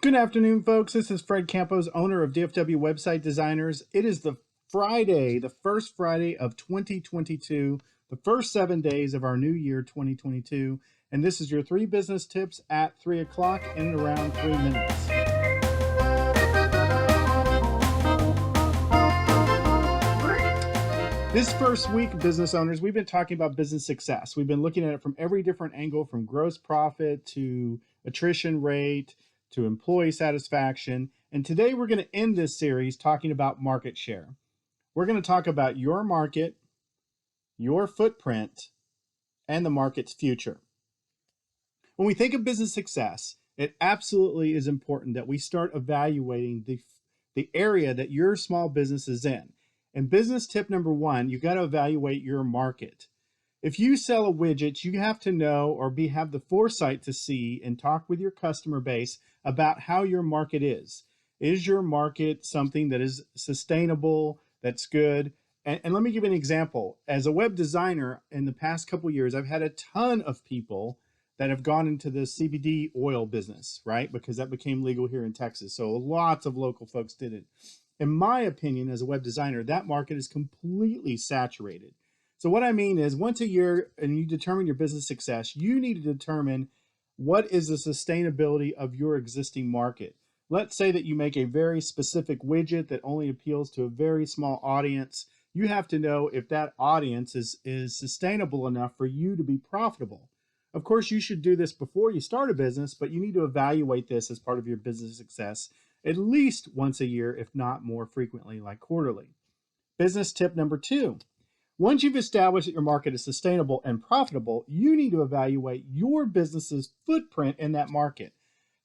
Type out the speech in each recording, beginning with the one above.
Good afternoon, folks. This is Fred Campos, owner of DFW Website Designers. It is the Friday, the first Friday of 2022, the first 7 days of our new year 2022. And this is your 3 business tips at 3 o'clock in around 3 minutes. This first week, business owners, we've been talking about business success. We've been looking at it from every different angle, from gross profit to attrition rate to employee satisfaction. And today we're going to end this series talking about market share. We're going to talk about your market, your footprint, and the market's future. When we think of business success, it absolutely is important that we start evaluating the area that your small business is in. And business tip number 1, you got to evaluate your market. If you sell a widget, you have to know or have the foresight to see and talk with your customer base about how your market is. Is your market something that is sustainable, that's good? And let me give you an example. As a web designer, in the past couple of years, I've had a ton of people that have gone into the CBD oil business, right? Because that became legal here in Texas. So lots of local folks did it. In my opinion, as a web designer, that market is completely saturated. So what I mean is, once a year and you determine your business success, you need to determine what is the sustainability of your existing market. Let's say that you make a very specific widget that only appeals to a very small audience. You have to know if that audience is sustainable enough for you to be profitable. Of course, you should do this before you start a business, but you need to evaluate this as part of your business success at least once a year, if not more frequently, like quarterly. Business tip number 2. Once you've established that your market is sustainable and profitable, you need to evaluate your business's footprint in that market.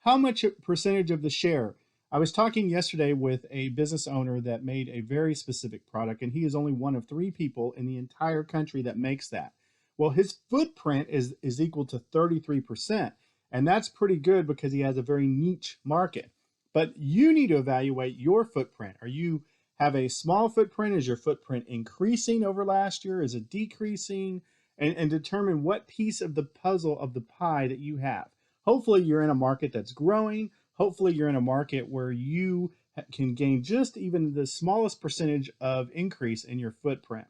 How much percentage of the share? I was talking yesterday with a business owner that made a very specific product, and he is only one of 3 people in the entire country that makes that. Well, his footprint is equal to 33%, and that's pretty good because he has a very niche market. But you need to evaluate your footprint. Are you have a small footprint? Is your footprint increasing over last year? Is it decreasing? And determine what piece of the puzzle of the pie that you have. Hopefully you're in a market that's growing. Hopefully you're in a market where you can gain just even the smallest percentage of increase in your footprint.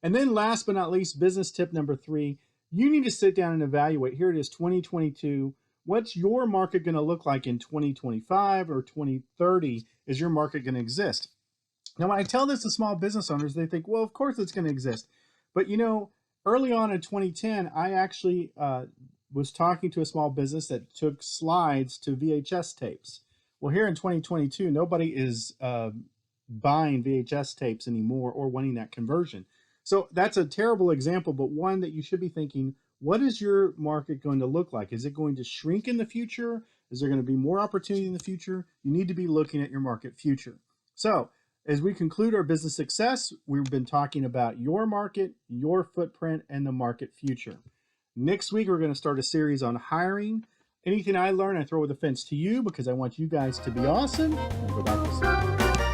And then last but not least, business tip number 3, you need to sit down and evaluate. Here it is, 2022. What's your market going to look like in 2025 or 2030? Is your market going to exist? Now, when I tell this to small business owners, they think, well, of course it's going to exist. But you know, early on in 2010, I actually was talking to a small business that took slides to VHS tapes. Well, here in 2022, nobody is buying VHS tapes anymore or wanting that conversion. So that's a terrible example, but one that you should be thinking, what is your market going to look like? Is it going to shrink in the future? Is there going to be more opportunity in the future? You need to be looking at your market future. So as we conclude our business success, we've been talking about your market, your footprint, and the market future. Next week, we're going to start a series on hiring. Anything I learn, I throw the fence to you because I want you guys to be awesome. And go back to sleep.